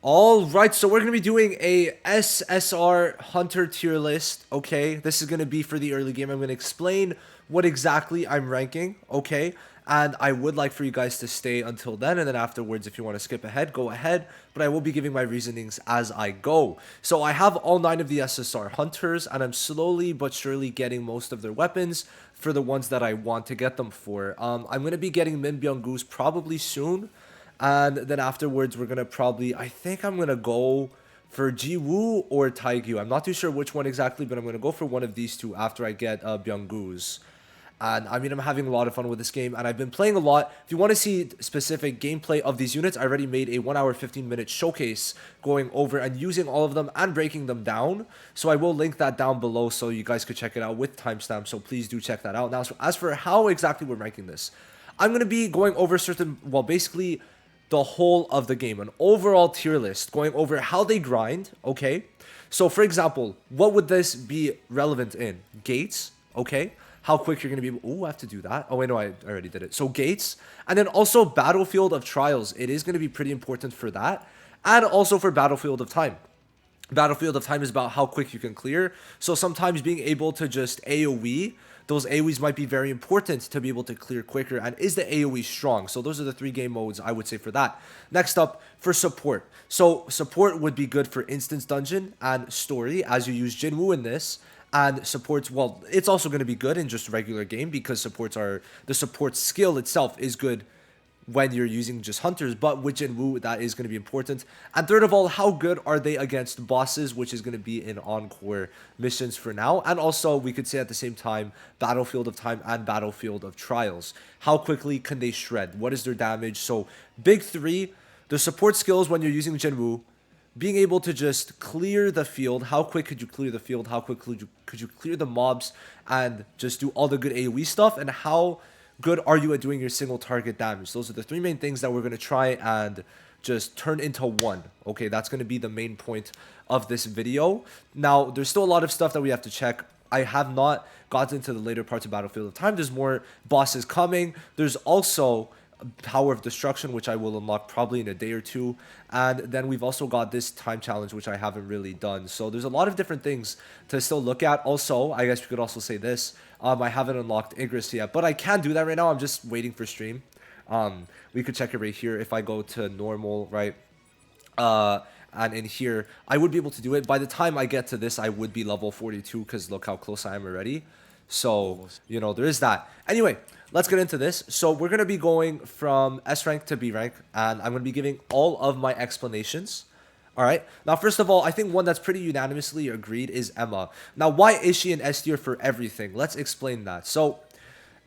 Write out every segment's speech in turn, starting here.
All right, so we're going to be doing a SSR Hunter tier list, okay? This is going to be for the early game. I'm going to explain what exactly I'm ranking, okay? And I would like for you guys to stay until then, and then afterwards, if you want to skip ahead, go ahead. But I will be giving my reasonings as I go. So I have all 9 of the SSR Hunters, and I'm slowly but surely getting most of their weapons for the ones that I want to get them for. I'm going to be getting Min Byung-goo's probably soon. And then afterwards, we're going to probably, I think I'm going to go for Jiwoo or Taegyu. I'm not too sure which one exactly, but I'm going to go for one of these two after I get Byung-goo's. And I mean, I'm having a lot of fun with this game, and I've been playing a lot. If you want to see specific gameplay of these units, I already made a 1 hour 15-minute showcase going over and using all of them and breaking them down. So I will link that down below so you guys could check it out with timestamps. So please do check that out. Now, so as for how exactly we're ranking this, I'm going to be going over certain, well, basically the whole of the game, an overall tier list, going over how they grind, okay? So, for example, what would this be relevant in? Gates, okay? How quick you're going to be able... Oh, I have to do that. Oh, wait, no, I already did it. So, gates, and then also Battlefield of Trials. It is going to be pretty important for that, and also for Battlefield of Time. Battlefield of Time is about how quick you can clear. So sometimes being able to just AoE, those AoEs might be very important to be able to clear quicker. And is the AoE strong? So those are the 3 game modes I would say for that. Next up, for support. So support would be good for instance dungeon and story as you use Jinwoo in this. And supports, well, it's also going to be good in just regular game because supports are, the support skill itself is good when you're using just hunters, but with Jinwoo, that is going to be important. And third of all, how good are they against bosses, which is going to be in encore missions for now. And also, we could say at the same time, Battlefield of Time and Battlefield of Trials. How quickly can they shred? What is their damage? So, big 3, the support skills when you're using Jinwoo, being able to just clear the field. How quick could you clear the field? How quick could you clear the mobs and just do all the good AoE stuff? And how good are you at doing your single target damage? Those are the 3 main things that we're going to try and just turn into one. Okay, that's going to be the main point of this video. Now, there's still a lot of stuff that we have to check. I have not gotten into the later parts of Battlefield of Time. There's more bosses coming. There's also Power of Destruction, which I will unlock probably in a day or 2. And then we've also got this time challenge, which I haven't really done. So there's a lot of different things to still look at. Also, I guess we could also say this. I haven't unlocked Igris yet, but I can do that right now. I'm just waiting for stream. We could check it right here. If I go to normal, right? And in here, I would be able to do it. By the time I get to this, I would be level 42 because look how close I am already. So, you know, there is that. Anyway, let's get into this. So we're going to be going from S rank to B rank, and I'm going to be giving all of my explanations. All right. Now, first of all, I think one that's pretty unanimously agreed is Emma. Now, why is she an S tier for everything? Let's explain that. So,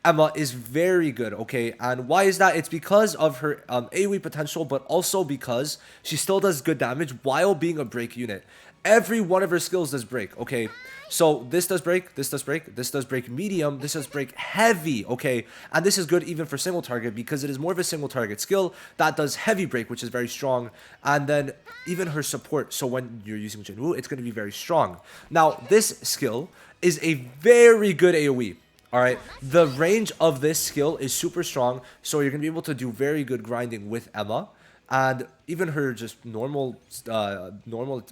Emma is very good, okay? And why is that? It's because of her AoE potential, but also because she still does good damage while being a break unit. Every one of her skills does break, okay? So this does break, this does break, this does break medium, this does break heavy, okay? And this is good even for single target because it is more of a single target skill that does heavy break, which is very strong. And then even her support, so when you're using Jinwoo, it's going to be very strong. Now, this skill is a very good AoE. All right, the range of this skill is super strong, so you're going to be able to do very good grinding with Emma. And even her just normal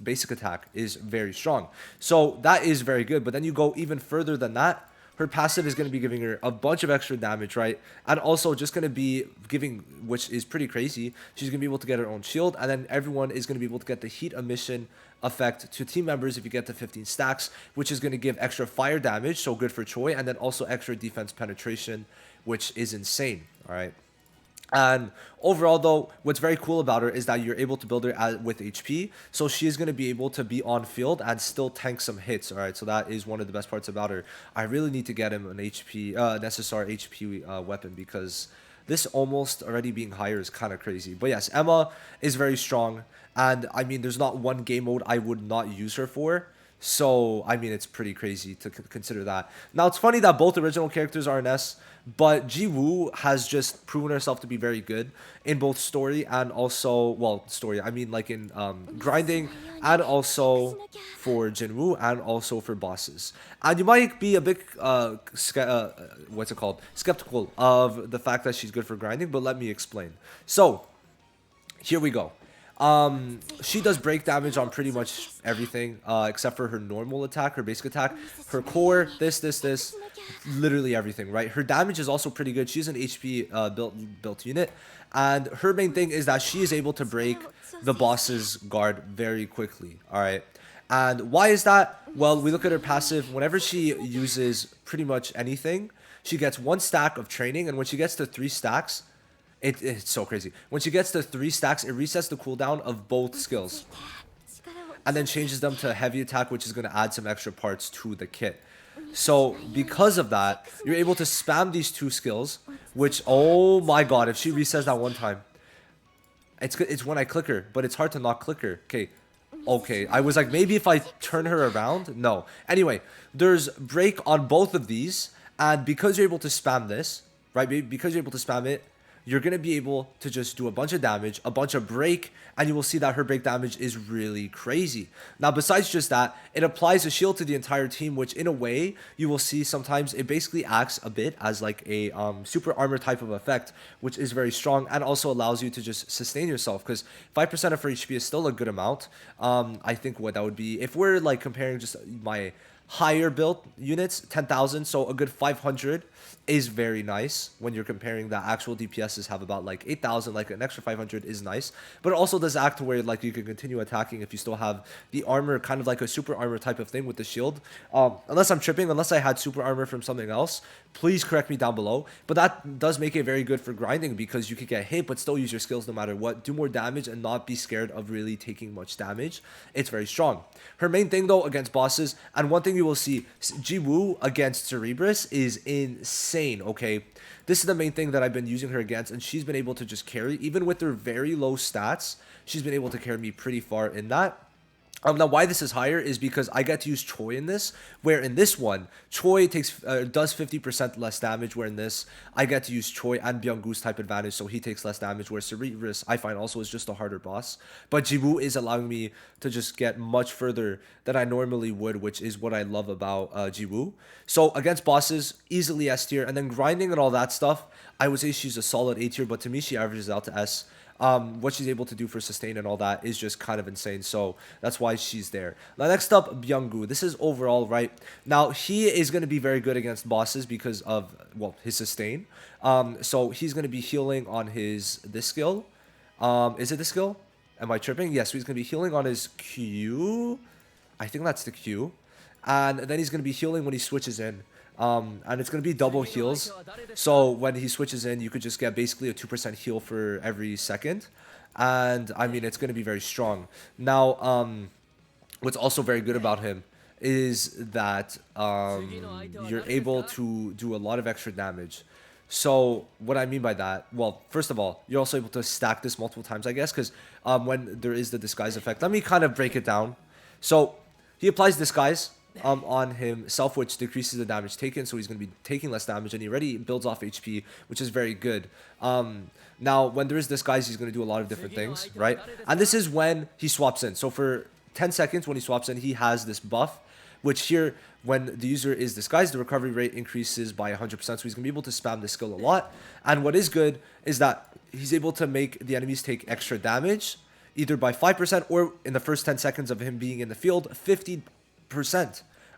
basic attack is very strong. So that is very good. But then you go even further than that. Her passive is going to be giving her a bunch of extra damage, right? And also just going to be giving, which is pretty crazy, she's going to be able to get her own shield. And then everyone is going to be able to get the heat emission effect to team members if you get to 15 stacks, which is going to give extra fire damage, so good for Choi. And then also extra defense penetration, which is insane, all right? And overall, though, what's very cool about her is that you're able to build her with HP. So she is going to be able to be on field and still tank some hits. All right, so that is one of the best parts about her. I really need to get him an SSR HP weapon because this almost already being higher is kind of crazy. But yes, Emma is very strong. And I mean, there's not one game mode I would not use her for. So, I mean, it's pretty crazy to consider that. Now, it's funny that both original characters are an S, but Jiwoo has just proven herself to be very good in both story and also, well, story, I mean, like in grinding and also for Jinwoo and also for bosses. And you might be a bit, what's it called, skeptical of the fact that she's good for grinding, but let me explain. So, here we go. She does break damage on pretty much everything, except for her normal attack, her basic attack, her core, this, literally everything, right? Her damage is also pretty good. She's an HP built unit, and her main thing is that she is able to break the boss's guard very quickly. All right. And why is that? Well, we look at her passive. Whenever she uses pretty much anything, she gets 1 stack of training, and when she gets to 3 stacks, it's so crazy. When she gets to 3 stacks, it resets the cooldown of both skills and then changes them to heavy attack, which is going to add some extra parts to the kit. So because of that, you're able to spam these 2 skills, which, oh my god, if she resets that one time, it's when I click her, but it's hard to not click her. Okay, I was like, maybe if I turn her around. No, anyway, there's break on both of these, and because you're able to spam this, right, because you're able to spam it, you're going to be able to just do a bunch of damage, a bunch of break, and you will see that her break damage is really crazy. Now, besides just that, it applies a shield to the entire team, which in a way, you will see sometimes it basically acts a bit as like a super armor type of effect, which is very strong and also allows you to just sustain yourself, because 5% of her HP is still a good amount. I think what that would be, if we're like comparing just my higher built units, 10,000, so a good 500 is very nice. When you're comparing that, actual DPSs have about like 8,000, like an extra 500 is nice, but it also does act to where like you can continue attacking if you still have the armor, kind of like a super armor type of thing with the shield. Unless I'm tripping, unless I had super armor from something else, please correct me down below, but that does make it very good for grinding, because you could get hit but still use your skills no matter what, do more damage and not be scared of really taking much damage. It's very strong. Her main thing though against bosses, and one thing you will see, Jiwoo against Cerebrus is insane. Okay, this is the main thing that I've been using her against, and she's been able to just carry, even with her very low stats, she's been able to carry me pretty far in that. Now, why this is higher is because I get to use Choi in this, where in this one, Choi does 50% less damage, where in this, I get to use Choi and Byung-goo's type advantage, so he takes less damage, where Cerebrus, I find, also is just a harder boss. But Jiwoo is allowing me to just get much further than I normally would, which is what I love about Jiwoo. So, against bosses, easily S tier, and then grinding and all that stuff, I would say she's a solid A tier, but to me, she averages out to S. What she's able to do for sustain and all that is just kind of insane, so that's why she's there. Now, next up, Byung-gu. This is overall, right? Now, he is going to be very good against bosses because of, well, his sustain. So he's going to be healing on this skill. Is it this skill? Am I tripping? Yes, so he's going to be healing on his Q. I think that's the Q. And then he's going to be healing when he switches in. And it's going to be double heals. So when he switches in, you could just get basically a 2% heal for every second. And I mean, it's going to be very strong. Now, what's also very good about him is that you're able to do a lot of extra damage. So what I mean by that, well, first of all, you're also able to stack this multiple times, I guess, because when there is the disguise effect. Let me kind of break it down. So he applies disguise on himself, which decreases the damage taken, so he's going to be taking less damage, and he already builds off HP, which is very good. Now, when there is disguise, he's going to do a lot of different things, right? And this is when he swaps in. So for 10 seconds, when he swaps in, he has this buff, which here, when the user is disguised, the recovery rate increases by 100%, so he's going to be able to spam this skill a lot. And what is good is that he's able to make the enemies take extra damage, either by 5% or in the first 10 seconds of him being in the field, 50%.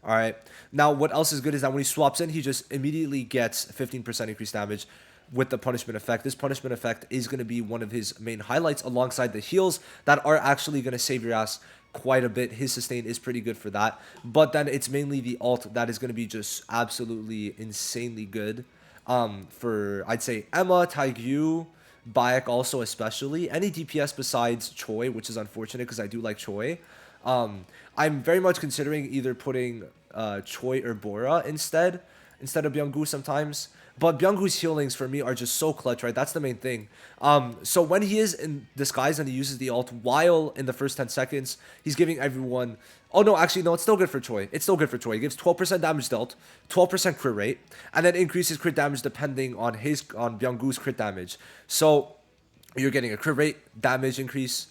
All right. Now, what else is good is that when he swaps in, he just immediately gets 15% increased damage with the punishment effect. This punishment effect is going to be one of his main highlights alongside the heals that are actually going to save your ass quite a bit. His sustain is pretty good for that. But then it's mainly the ult that is going to be just absolutely insanely good for, I'd say, Emma, Taegyu, Baek also especially. Any DPS besides Choi, which is unfortunate because I do like Choi. I'm very much considering either putting Choi or Bora instead of Byung-gu sometimes. But Byung-gu's healings for me are just so clutch, right? That's the main thing. So when he is in disguise and he uses the ult, while in the first 10 seconds, he's giving everyone... Oh, no, actually, no, it's still good for Choi. It's still good for Choi. He gives 12% damage dealt, 12% crit rate, and then increases crit damage depending on Byung-gu's crit damage. So you're getting a crit rate, damage increase,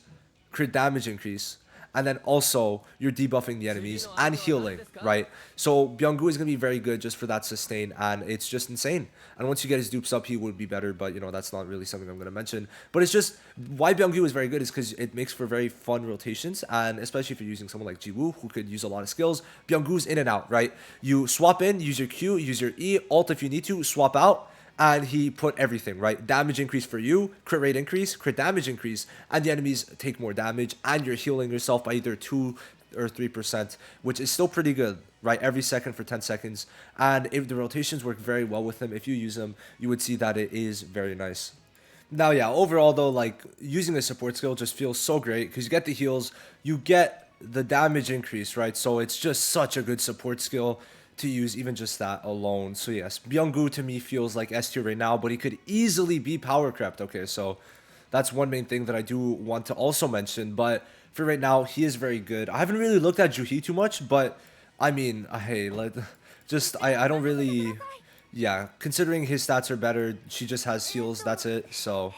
crit damage increase, and then also you're debuffing the enemies and healing, right? So Byung-gu is going to be very good just for that sustain, and it's just insane. And once you get his dupes up, he would be better, but you know, that's not really something I'm going to mention. But it's just why Byung-gu is very good is because it makes for very fun rotations, and especially if you're using someone like Jiwoo who could use a lot of skills. Byung-gu's in and out, right? You swap in, use your Q, use your E, ult if you need to, swap out, and he put everything, right? Damage increase for you, crit rate increase, crit damage increase, and the enemies take more damage, and you're healing yourself by either 2 or 3%, which is still pretty good, right? Every second for 10 seconds. And if the rotations work very well with him, if you use him, you would see that it is very nice. Now, yeah, overall though, like using the support skill just feels so great because you get the heals, you get the damage increase, right? So it's just such a good support skill to use, even just that alone. So yes, Byung-gu to me feels like S tier right now, but he could easily be power crept. Okay, so that's one main thing that I do want to also mention. But for right now, he is very good. I haven't really looked at Juhi too much, but I mean, hey, like, just I don't really, yeah. Considering his stats are better, she just has heals. That's it. So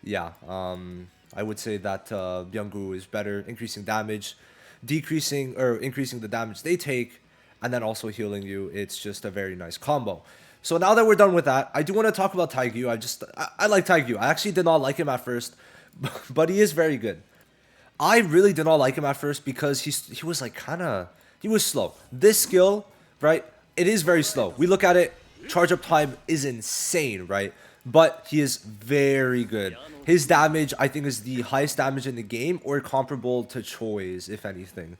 yeah, I would say that Byung-gu is better, increasing damage, decreasing or increasing the damage they take, and then also healing you. It's just a very nice combo. So now that we're done with that, I do want to talk about Taegyu. I like Taegyu. I actually did not like him at first, but he is very good. I really did not like him at first because he was like he was slow. This skill, right? It is very slow. We look at it, charge up time is insane, right? But he is very good. His damage, I think, is the highest damage in the game, or comparable to Choi's, if anything.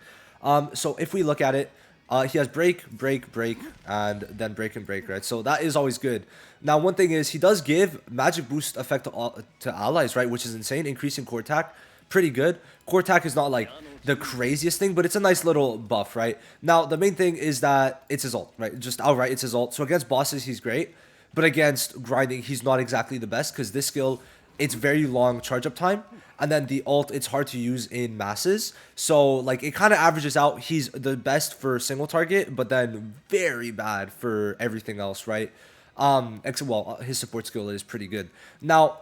So if we look at it, he has break, break, break, and then break and break, right? So that is always good. Now, one thing is he does give magic boost effect to allies, right? Which is insane, increasing core attack. Pretty good. Core attack is not like the craziest thing, but it's a nice little buff, right? Now, the main thing is that it's his ult, right? Just outright, it's his ult. So against bosses, he's great. But against grinding, he's not exactly the best because this skill, it's very long charge up time. And then the ult, it's hard to use in masses. So, like, it kind of averages out. He's the best for single target, but then very bad for everything else, right? Except, well, his support skill is pretty good. Now,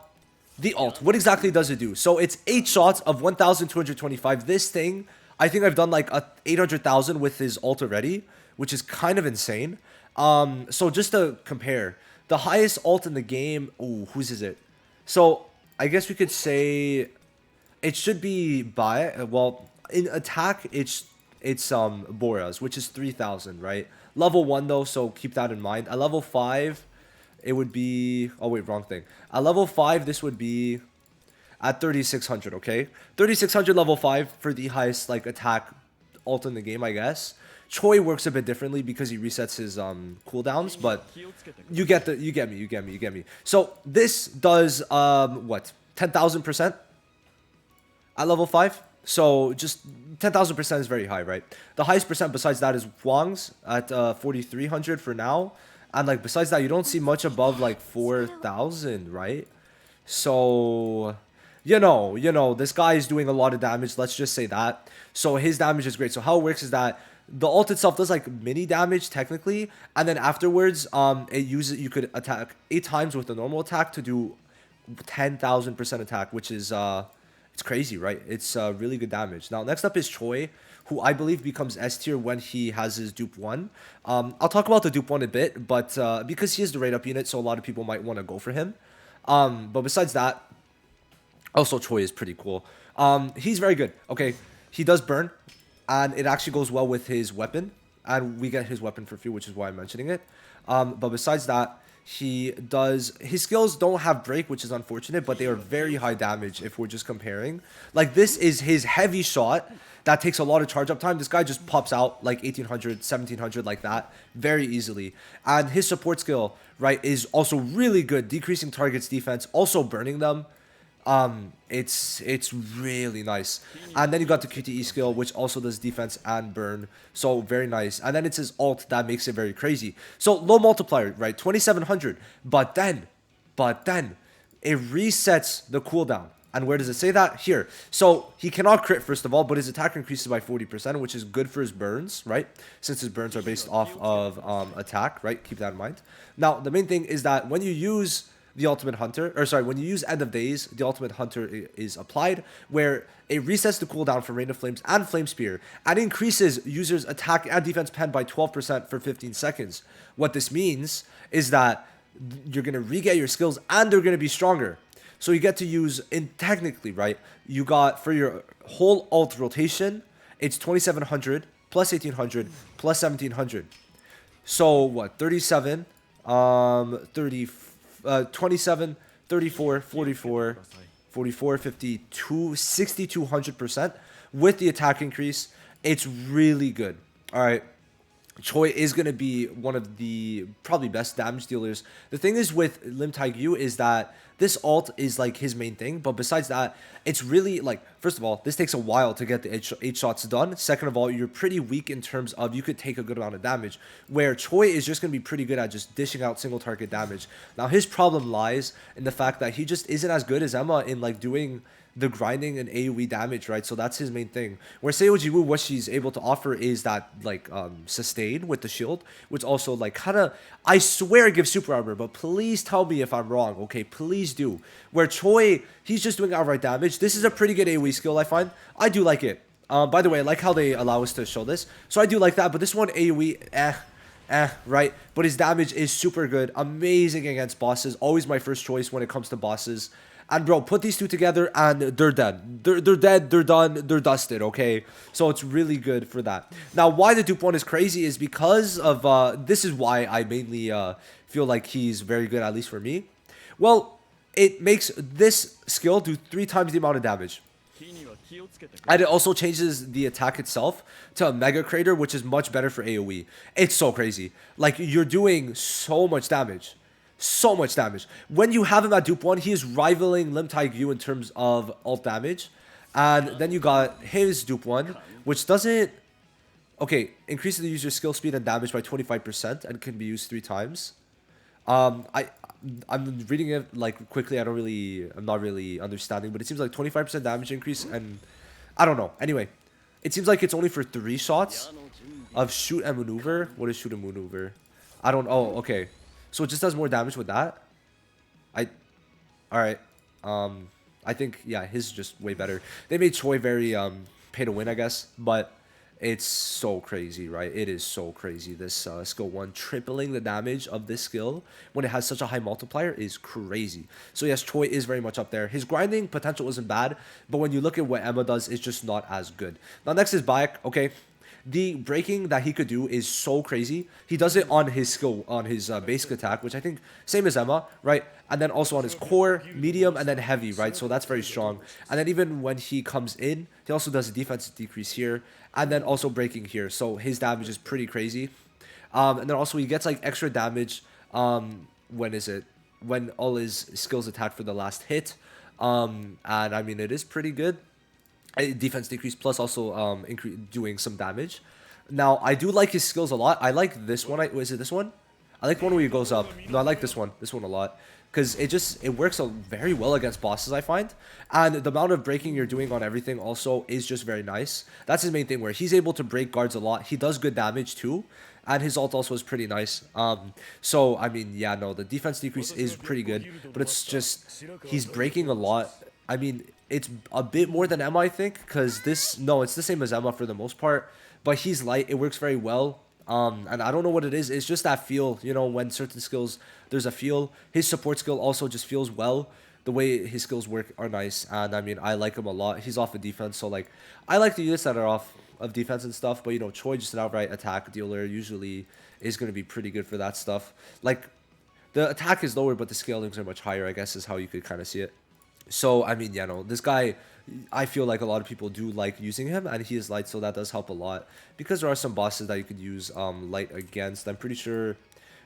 the ult, what exactly does it do? So, it's 8 shots of 1,225. This thing, I think I've done like 800,000 with his ult already, which is kind of insane. So, just to compare, the highest ult in the game, ooh, whose is it? So, I guess we could say it should be well, in attack, it's Bora's, which is 3,000, right? Level 1 though, so keep that in mind. At level 5, it would be, oh wait, wrong thing. At level 5, this would be at 3,600, okay? 3,600 level 5 for the highest like attack ult in the game, I guess. Choi works a bit differently because he resets his cooldowns, but you get me. So this does what, 10,000% at level 5. So just 10,000% is very high, right? The highest percent besides that is Hwang's at 4,300 for now, and like besides that, you don't see much above like 4,000, right? So you know, this guy is doing a lot of damage. Let's just say that. So his damage is great. So how it works is that the ult itself does like mini damage technically, and then afterwards, you could attack 8 times with the normal attack to do 10,000% attack, which is it's crazy, right? It's really good damage. Now next up is Choi, who I believe becomes S tier when he has his dupe 1. I'll talk about the dupe 1 a bit, but because he is the rate up unit, so a lot of people might want to go for him. But besides that, also Choi is pretty cool. He's very good. Okay, he does burn, and it actually goes well with his weapon, and we get his weapon for free, which is why I'm mentioning it. But besides that, his skills don't have break, which is unfortunate, but they are very high damage if we're just comparing. Like, this is his heavy shot that takes a lot of charge up time. This guy just pops out like 1,800, 1,700 like that very easily. And his support skill, right, is also really good, decreasing targets defense, also burning them. It's really nice. And then you got the QTE skill, which also does defense and burn, so very nice. And then it's his ult that makes it very crazy. So low multiplier, right? 2,700, but then it resets the cooldown. And where does it say that? Here. So he cannot crit, first of all, but his attack increases by 40%, which is good for his burns, right? Since his burns are based off of attack, right? Keep that in mind. Now, the main thing is that when you use the ultimate hunter, or sorry, when you use end of days, the ultimate hunter is applied, where it resets the cooldown for Rain of Flames and Flame Spear, and increases users' attack and defense pen by 12% for 15 seconds. What this means is that you're gonna re-get your skills and they're gonna be stronger. So you get to use, in technically, right, you got for your whole ult rotation, it's 2700 plus 1800 plus 1700. So what, 37, 27, 34, 44, 44, 52, 6200% with the attack increase. It's really good. All right. Choi is going to be one of the probably best damage dealers. The thing is with Lim Taegyu is that this ult is like his main thing, but besides that, it's really like, first of all, this takes a while to get the 8 shots done. Second of all, you're pretty weak in terms of you could take a good amount of damage, where Choi is just going to be pretty good at just dishing out single target damage. Now his problem lies in the fact that he just isn't as good as Emma in like doing the grinding and AoE damage, right? So that's his main thing. Where Seo Jiwoo, what she's able to offer is that like sustain with the shield, which also like kind of, I swear it gives super armor, but please tell me if I'm wrong, okay? Please do. Where Choi, he's just doing outright damage. This is a pretty good AoE skill, I find. I do like it. By the way, I like how they allow us to show this. So I do like that, but this one AoE, right? But his damage is super good. Amazing against bosses. Always my first choice when it comes to bosses. And bro, put these two together and they're dead. They're dead, they're done, they're dusted, okay? So it's really good for that. Now, why the dupe one is crazy is because of, this is why I mainly feel like he's very good, at least for me. Well, it makes this skill do 3 times the amount of damage. And it also changes the attack itself to a Mega Crater, which is much better for AoE. It's so crazy. Like, you're doing so much damage. So much damage. When you have him at dupe 1, he is rivaling Lim Taegyu in terms of ult damage. And then you got his dupe 1, which doesn't... Okay, increases the user's skill speed and damage by 25% and can be used 3 times. I'm reading it like quickly. I'm not really understanding, but it seems like 25% damage increase, and I don't know. Anyway, it seems like it's only for 3 shots of shoot and maneuver. What is shoot and maneuver? I don't... Oh, okay. So it just does more damage with that. Alright. I think, yeah, his is just way better. They made Choi very pay to win, I guess, but it's so crazy, right? It is so crazy. This skill 1 tripling the damage of this skill when it has such a high multiplier is crazy. So yes, Choi is very much up there. His grinding potential isn't bad, but when you look at what Emma does, it's just not as good. Now next is Baek. Okay. The breaking that he could do is so crazy. He does it on his skill, on his basic attack, which I think same as Emma, right? And then also on his core, medium, and then heavy, right? So that's very strong. And then even when he comes in, he also does a defense decrease here, and then also breaking here. So his damage is pretty crazy. And then also he gets like extra damage. When is it? When all his skills attack for the last hit. And I mean, it is pretty good. Defense decrease plus also doing some damage. Now I do like his skills a lot. I like this one. Is it this one? I like the one where he goes up. No, I like this one a lot, because it works very well against bosses, I find. And the amount of breaking you're doing on everything also is just very nice. That's his main thing, where he's able to break guards a lot. He does good damage too, and his ult also is pretty nice. So I mean, yeah, no, the defense decrease is pretty good, but it's just he's breaking a lot. I mean, it's a bit more than Emma, I think, because it's the same as Emma for the most part, but he's light. It works very well. And I don't know what it is. It's just that feel, you know, when certain skills, there's a feel. His support skill also just feels well. The way his skills work are nice. And I mean, I like him a lot. He's off of defense. So like, I like the units that are off of defense and stuff. But, you know, Choi, just an outright attack dealer, usually is going to be pretty good for that stuff. Like, the attack is lower, but the scalings are much higher, I guess is how you could kind of see it. So, I mean, yeah, no, this guy, I feel like a lot of people do like using him, and he is light, so that does help a lot. Because there are some bosses that you could use light against. I'm pretty sure,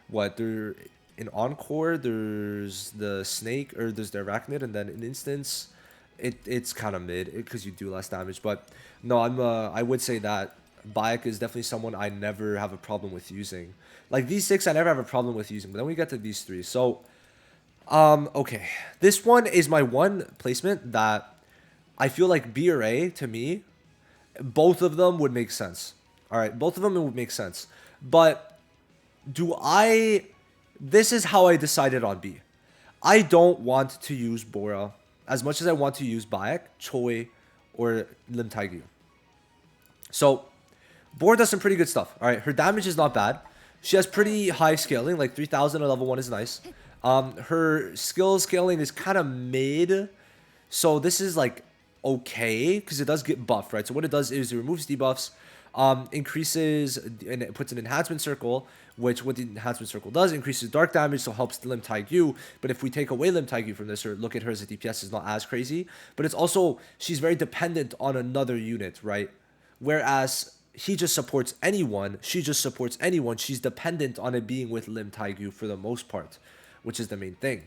in Encore, there's the Snake, or there's the Arachnid, and then in Instance, it's kind of mid, because you do less damage. But, no, I would say that Baek is definitely someone I never have a problem with using. Like, these 6, I never have a problem with using, but then we get to these 3, so... Okay, this one is my one placement that I feel like B or A, to me, both of them would make sense. All right, both of them would make sense. But this is how I decided on B. I don't want to use Bora as much as I want to use Baek, Choi, or Lim Taegyu. So Bora does some pretty good stuff. All right, her damage is not bad. She has pretty high scaling, like 3,000 at level 1 is nice. Her skill scaling is kind of mid. So this is like okay, because it does get buffed, right? So what it does is it removes debuffs, increases, and it puts an enhancement circle, which what the enhancement circle does, increases dark damage, so helps Lim Taegyu. But if we take away Lim Taegyu from this, or look at her as a DPS, is not as crazy. But it's also, she's very dependent on another unit, right? Whereas he just supports anyone, she just supports anyone. She's dependent on it being with Lim Taegyu for the most part, which is the main thing.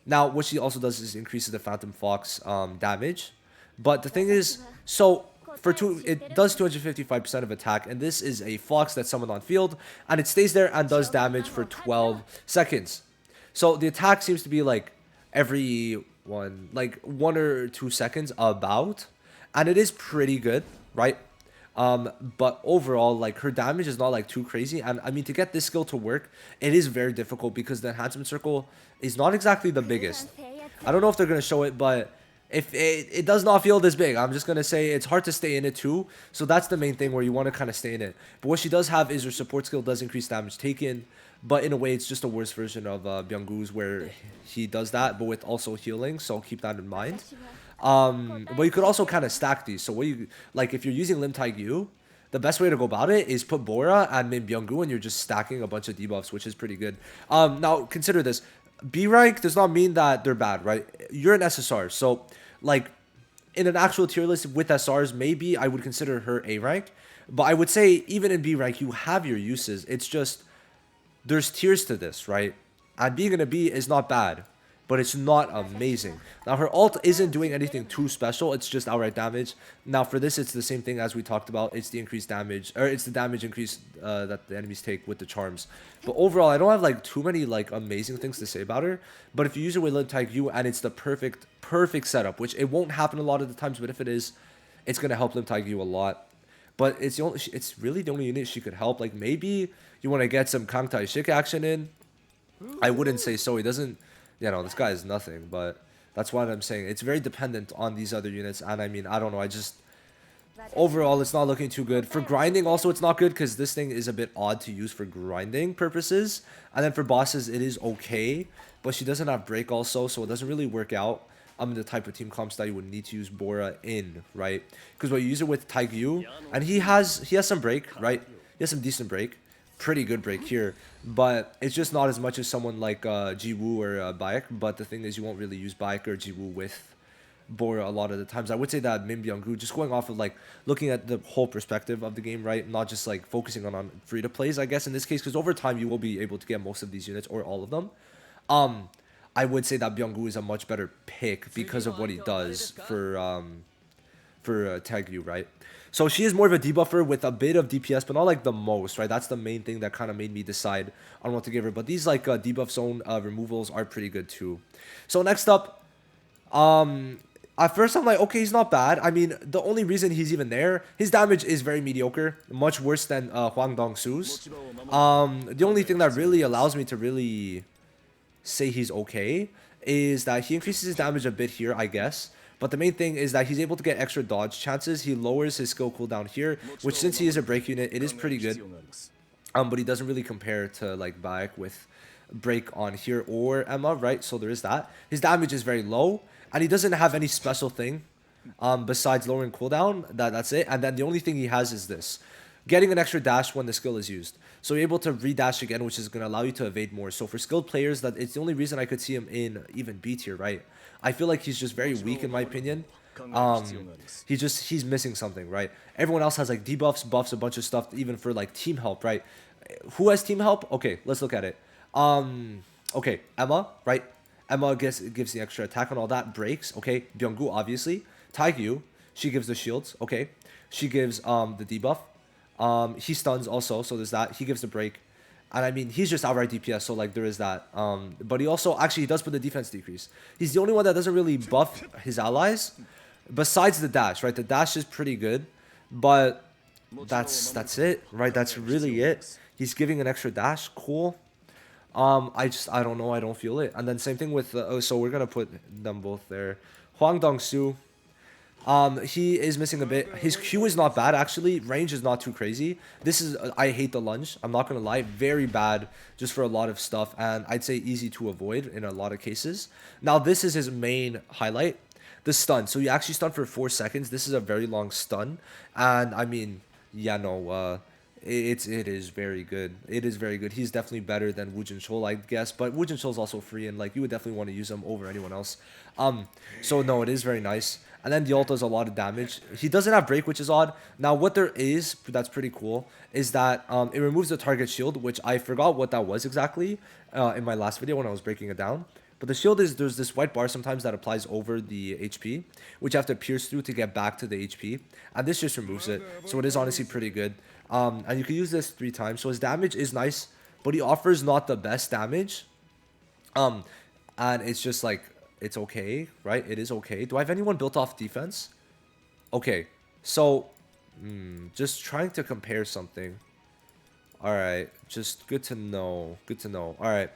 Now, what she also does is increases the Phantom Fox damage. But the thing is, so it does 255% of attack, and this is a Fox that's summoned on field, and it stays there and does damage for 12 seconds. So the attack seems to be like every like 1 or 2 seconds about, and it is pretty good, right? But overall, like, her damage is not like too crazy, and I mean, to get this skill to work, it is very difficult because the enhancement circle is not exactly the biggest. I don't know if they're gonna show it, but if it does not feel this big, I'm just gonna say it's hard to stay in it too. So that's the main thing, where you want to kind of stay in it. But what she does have is her support skill does increase damage taken, but in a way it's just a worse version of Byung-goo's, where he does that but with also healing, so keep that in mind. But you could also kind of stack these. So what you like, if you're using Lim Taegyu, the best way to go about it is put Bora and Min Byung-gu, and you're just stacking a bunch of debuffs, which is pretty good. Now consider this: B rank does not mean that they're bad, right? You're an SSR, so like in an actual tier list with SRs, maybe I would consider her A rank, but I would say even in B rank, you have your uses. It's just there's tiers to this, right? And being in a B is not bad, but it's not amazing. Now, her ult isn't doing anything too special. It's just outright damage. Now, for this, it's the same thing as we talked about. It's the increased damage, or it's the damage increase that the enemies take with the charms. But overall, I don't have like too many like amazing things to say about her. But if you use her with Lim Taegyu, and it's the perfect setup, which it won't happen a lot of the times, but if it is, it's gonna help Lim Taegyu a lot. But it's really the only unit she could help. Like, maybe you want to get some Kang Tai Shik action in. I wouldn't say so. He doesn't. This guy is nothing, but that's what I'm saying. It's very dependent on these other units, and I mean, I don't know. Overall, it's not looking too good. For grinding, also, it's not good because this thing is a bit odd to use for grinding purposes. And then for bosses, it is okay, but she doesn't have break also, so it doesn't really work out. The type of team comps that you would need to use Bora in, right? Because when you use it with Taegyu, and he has some break, right? He has some decent break. Pretty good break here, but it's just not as much as someone like Jiwoo or Baek. But the thing is, you won't really use Baek or Jiwoo with Bora a lot of the times. I would say that Min Byung-gu, just going off of like looking at the whole perspective of the game, right? Not just like focusing on free to plays, I guess, in this case, because over time you will be able to get most of these units or all of them. I would say that Byung-gu is a much better pick because of what he does for Taegyu, right? So she is more of a debuffer with a bit of DPS, but not like the most, right? That's the main thing that kind of made me decide on what to give her. But these like debuff zone removals are pretty good too. So next up, at first I'm like, okay, he's not bad. I mean, the only reason he's even there, his damage is very mediocre, much worse than Hwang Dongsoo's. The only thing that really allows me to really say he's okay is that he increases his damage a bit here, I guess. But the main thing is that he's able to get extra dodge chances. He lowers his skill cooldown here, which since he is a break unit, it is pretty good. But he doesn't really compare to like Baek with break on here or Emma, right? So there is that. His damage is very low, and he doesn't have any special thing besides lowering cooldown. That's it. And then the only thing he has is this: getting an extra dash when the skill is used. So you're able to redash again, which is going to allow you to evade more. So for skilled players, that it's the only reason I could see him in even B tier, right? I feel like he's just very weak in my opinion. He's missing something, right? Everyone else has like debuffs, buffs, a bunch of stuff, even for like team help, right? Who has team help? Okay, let's look at it. Okay, Emma, right? Emma gives the extra attack and all that, breaks, okay? Byung-gu, obviously. Taegyu, she gives the shields, okay? She gives the debuff. He stuns also, so there's that. He gives the break. And I mean, he's just outright DPS, so like there is that. But he also, actually, he does put the defense decrease. He's the only one that doesn't really buff his allies, besides the dash, right? The dash is pretty good, but that's it, right? That's really it. He's giving an extra dash, cool. I don't know. I don't feel it. And then same thing with so we're gonna put them both there. Hwang Dongsoo. He is missing a bit. His Q is not bad actually. Range is not too crazy. This is I hate the lunge. I'm not gonna lie, very bad just for a lot of stuff, and I'd say easy to avoid in a lot of cases. Now this is his main highlight, the stun. So you actually stun for 4 seconds. This is a very long stun, and I mean, yeah, no, it is very good. It is very good. He's definitely better than Jinchul, I guess. But Jinchul is also free, and like you would definitely want to use him over anyone else. So no, it is very nice. And then the ult does a lot of damage. He doesn't have break, which is odd. Now what there is that's pretty cool is that it removes the target shield, which I forgot what that was exactly in my last video when I was breaking it down. But the shield is there's this white bar sometimes that applies over the HP, which you have to pierce through to get back to the HP, and this just removes it. So it is honestly pretty good. And you can use this 3 times. So his damage is nice, but he offers not the best damage. And it's just like it's okay, right? It is okay. Do I have anyone built off defense? Okay, so just trying to compare something. All right, just good to know. Good to know. All right.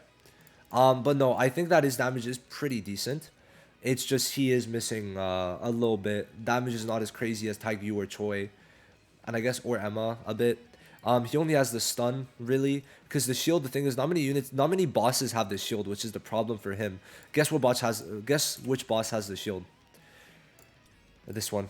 But no, I think that his damage is pretty decent. It's just he is missing a little bit. Damage is not as crazy as Taegyu or Choi, and I guess or Emma a bit. He only has the stun really, because the shield. The thing is, not many bosses have the shield, which is the problem for him. Guess what boss has? Guess which boss has the shield? This one.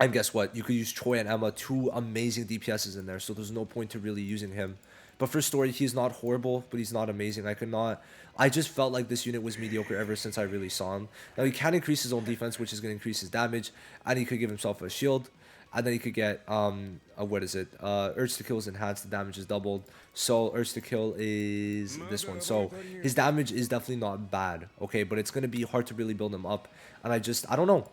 And guess what? You could use Choi and Emma, 2 amazing DPSs in there, so there's no point to really using him. But for story, he's not horrible, but he's not amazing. I just felt like this unit was mediocre ever since I really saw him. Now he can increase his own defense, which is going to increase his damage, and he could give himself a shield, and then he could get what is it? Urge to kill is enhanced, the damage is doubled. So urge to kill is this one. So his damage is definitely not bad, okay, but it's going to be hard to really build him up, and I don't know.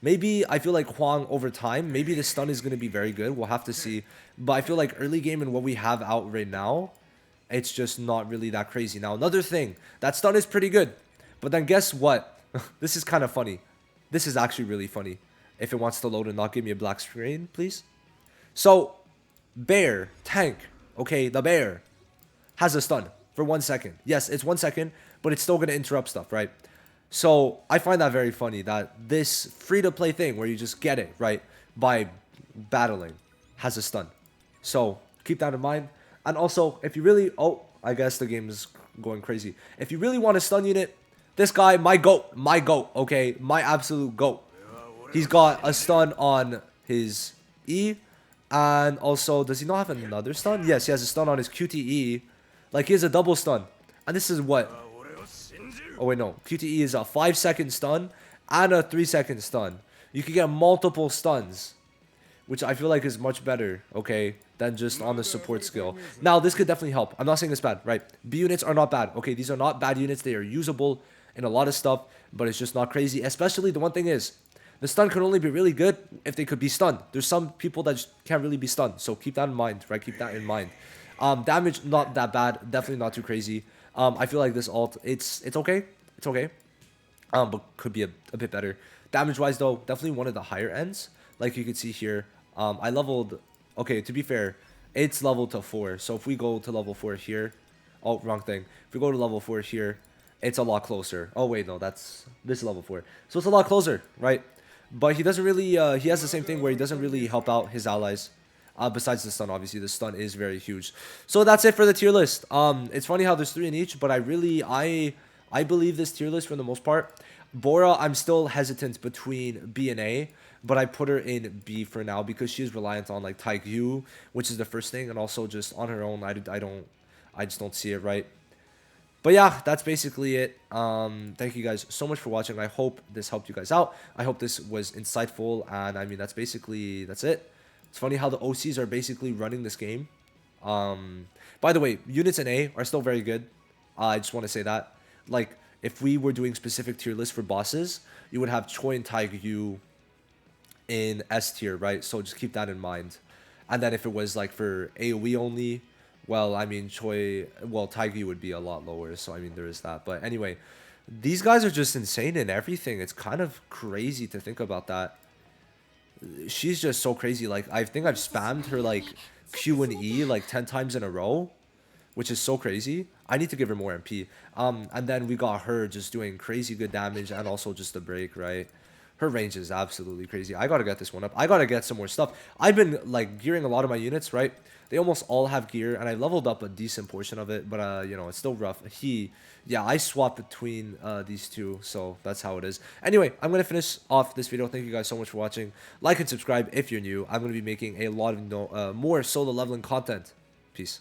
Maybe I feel like Hwang over time, maybe the stun is going to be very good. We'll have to see. But I feel like early game and what we have out right now, it's just not really that crazy. Now, another thing, that stun is pretty good. But then guess what? This is kind of funny. This is actually really funny. If it wants to load and not give me a black screen, please. So, bear, tank, okay, the bear has a stun for 1 second. Yes, it's 1 second, but it's still going to interrupt stuff, right? So I find that very funny that this free-to-play thing where you just get it, right, by battling has a stun. So keep that in mind. And also, if you really... Oh, I guess the game is going crazy. If you really want a stun unit, this guy, my goat, okay? My absolute goat. He's got a stun on his E. And also, does he not have another stun? Yes, he has a stun on his QTE. Like, he has a double stun. And this is what... Oh wait, no. QTE is a 5-second stun and a 3-second stun. You can get multiple stuns, which I feel like is much better, okay, than just on the support skill. Now, this could definitely help. I'm not saying it's bad, right? B units are not bad, okay? These are not bad units. They are usable in a lot of stuff, but it's just not crazy. Especially, the one thing is, the stun can only be really good if they could be stunned. There's some people that just can't really be stunned, so keep that in mind, right? Keep that in mind. Damage, not that bad. Definitely not too crazy. I feel like this ult, it's okay. It's okay. But could be a bit better. Damage-wise, though, definitely one of the higher ends. Like you can see here, I leveled... Okay, to be fair, it's leveled to 4. So if we go to level 4 here... Oh, wrong thing. If we go to level 4 here, it's a lot closer. Oh, wait, no, this is level 4. So it's a lot closer, right? But he doesn't really... he has the same thing where he doesn't really help out his allies. Besides the stun, obviously, the stun is very huge. So that's it for the tier list. It's funny how there's 3 in each, but I believe this tier list for the most part. Bora, I'm still hesitant between B and A, but I put her in B for now because she is reliant on like Taegyu, which is the first thing, and also just on her own, I just don't see it right. But yeah, that's basically it. Thank you guys so much for watching. I hope this helped you guys out. I hope this was insightful, and I mean that's it. It's funny how the OCs are basically running this game. By the way, units in A are still very good. I just want to say that. Like, if we were doing specific tier lists for bosses, you would have Choi and Taegyu in S tier, right? So just keep that in mind. And then if it was like for AoE only, well, I mean, Taegyu would be a lot lower. So, I mean, there is that. But anyway, these guys are just insane in everything. It's kind of crazy to think about that. She's just so crazy. Like, I think I've spammed her, like, Q and E, like, 10 times in a row. which is so crazy. I need to give her more MP. And then we got her just doing crazy good damage and also just the break, right? Her range is absolutely crazy. I gotta get this one up. I gotta get some more stuff. I've been like gearing a lot of my units, right? They almost all have gear, and I leveled up a decent portion of it, but you know, it's still rough. Yeah, I swapped between these two, so that's how it is. Anyway, I'm gonna finish off this video. Thank you guys so much for watching. Like and subscribe if you're new. I'm gonna be making a lot of more solo leveling content. Peace.